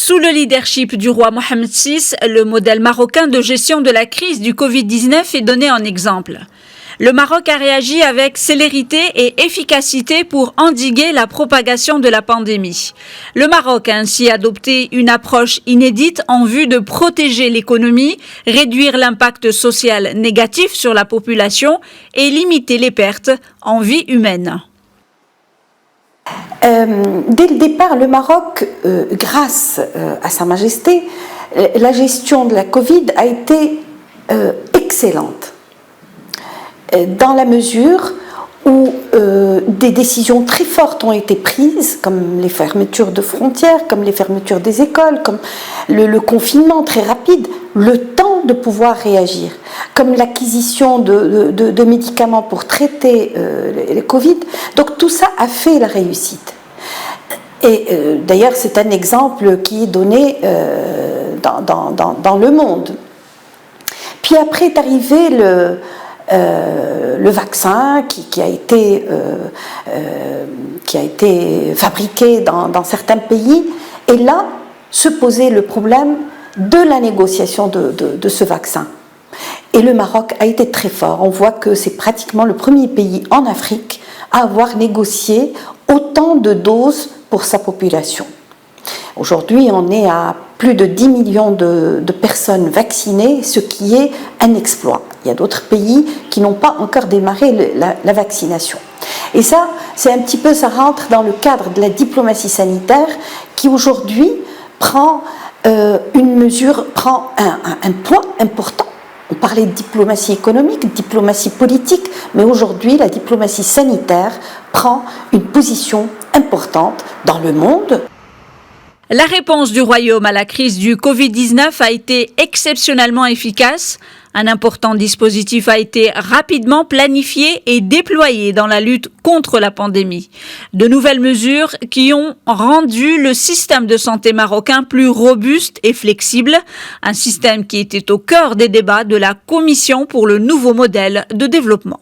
Sous le leadership du roi Mohamed VI, le modèle marocain de gestion de la crise du Covid-19 est donné en exemple. Le Maroc a réagi avec célérité et efficacité pour endiguer la propagation de la pandémie. Le Maroc a ainsi adopté une approche inédite en vue de protéger l'économie, réduire l'impact social négatif sur la population et limiter les pertes en vie humaine. Dès le départ, le Maroc, grâce à Sa Majesté, la gestion de la Covid a été excellente, dans la mesure où des décisions très fortes ont été prises, comme les fermetures de frontières, comme les fermetures des écoles, comme le confinement très rapide, le temps de pouvoir réagir, comme l'acquisition de médicaments pour traiter le Covid. Donc tout ça a fait la réussite. Et d'ailleurs, c'est un exemple qui est donné dans le monde. Puis après est arrivé le vaccin qui a été fabriqué dans certains pays, et là se posait le problème de la négociation de ce vaccin. Et le Maroc a été très fort. On voit que c'est pratiquement le premier pays en Afrique à avoir négocié autant de doses pour sa population. Aujourd'hui, on est à plus de 10 millions de personnes vaccinées, ce qui est un exploit. Il y a d'autres pays qui n'ont pas encore démarré la vaccination. Et ça, c'est un petit peu, ça rentre dans le cadre de la diplomatie sanitaire qui aujourd'hui prend une mesure, prend un point important. On parlait de diplomatie économique, de diplomatie politique, mais aujourd'hui, la diplomatie sanitaire prend une position importante dans le monde. La réponse du Royaume à la crise du Covid-19 a été exceptionnellement efficace. Un important dispositif a été rapidement planifié et déployé dans la lutte contre la pandémie. De nouvelles mesures qui ont rendu le système de santé marocain plus robuste et flexible, un système qui était au cœur des débats de la Commission pour le nouveau modèle de développement.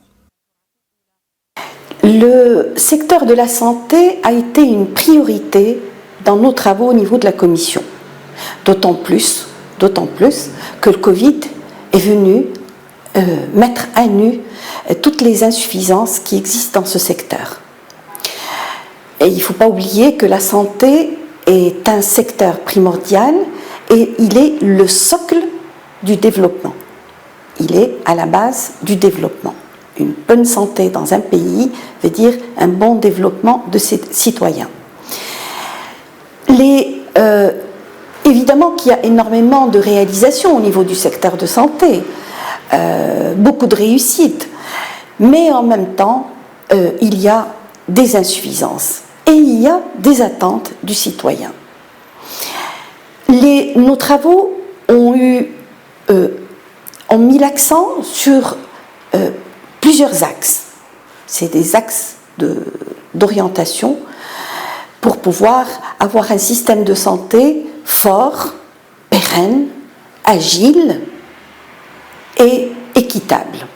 Le secteur de la santé a été une priorité dans nos travaux au niveau de la Commission. D'autant plus que le Covid est venu mettre à nu toutes les insuffisances qui existent dans ce secteur. Et il ne faut pas oublier que la santé est un secteur primordial et il est le socle du développement. Il est à la base du développement. Une bonne santé dans un pays veut dire un bon développement de ses citoyens. Évidemment qu'il y a énormément de réalisations au niveau du secteur de santé, beaucoup de réussites, mais en même temps, il y a des insuffisances et il y a des attentes du citoyen. Nos travaux ont mis l'accent sur plusieurs axes. C'est des axes d'orientation pour pouvoir avoir un système de santé fort, pérenne, agile et équitable.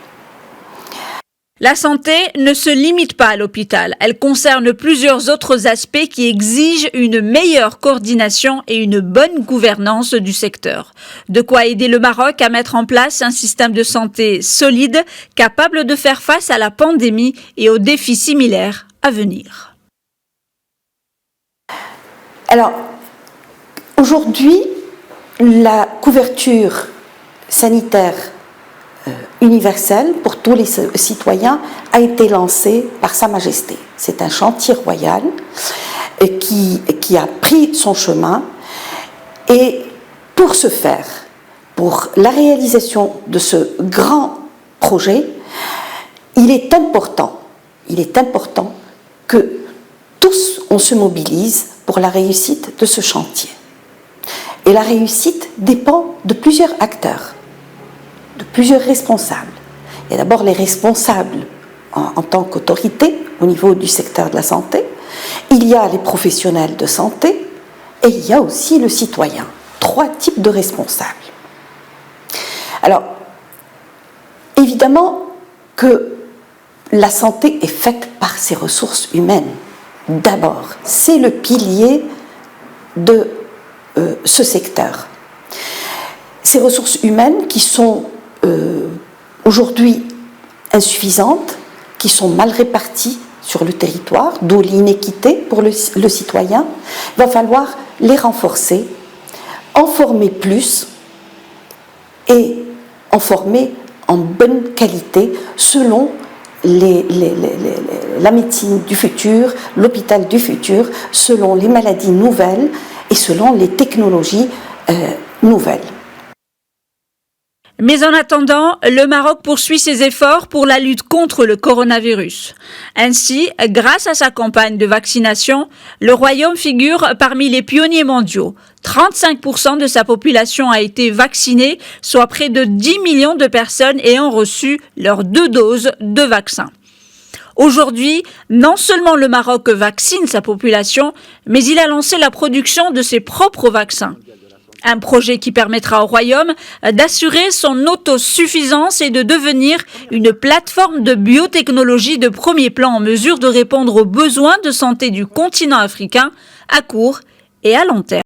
La santé ne se limite pas à l'hôpital. Elle concerne plusieurs autres aspects qui exigent une meilleure coordination et une bonne gouvernance du secteur. De quoi aider le Maroc à mettre en place un système de santé solide, capable de faire face à la pandémie et aux défis similaires à venir. Alors, aujourd'hui, la couverture sanitaire universelle pour tous les citoyens a été lancée par Sa Majesté. C'est un chantier royal qui a pris son chemin, et pour ce faire, pour la réalisation de ce grand projet, il est important que tous on se mobilise pour la réussite de ce chantier. Et la réussite dépend de plusieurs acteurs, de plusieurs responsables. Il y a d'abord les responsables en tant qu'autorité au niveau du secteur de la santé, il y a les professionnels de santé et il y a aussi le citoyen. 3 types de responsables. Alors, évidemment que la santé est faite par ses ressources humaines. D'abord, c'est le pilier de ce secteur. Ces ressources humaines qui sont aujourd'hui insuffisantes, qui sont mal réparties sur le territoire, d'où l'inéquité pour le citoyen, il va falloir les renforcer, en former plus et en former en bonne qualité selon la médecine du futur, l'hôpital du futur, selon les maladies nouvelles et selon les technologies nouvelles. Mais en attendant, le Maroc poursuit ses efforts pour la lutte contre le coronavirus. Ainsi, grâce à sa campagne de vaccination, le Royaume figure parmi les pionniers mondiaux. 35% de sa population a été vaccinée, soit près de 10 millions de personnes ayant reçu leurs 2 doses de vaccin. Aujourd'hui, non seulement le Maroc vaccine sa population, mais il a lancé la production de ses propres vaccins. Un projet qui permettra au Royaume d'assurer son autosuffisance et de devenir une plateforme de biotechnologie de premier plan en mesure de répondre aux besoins de santé du continent africain à court et à long terme.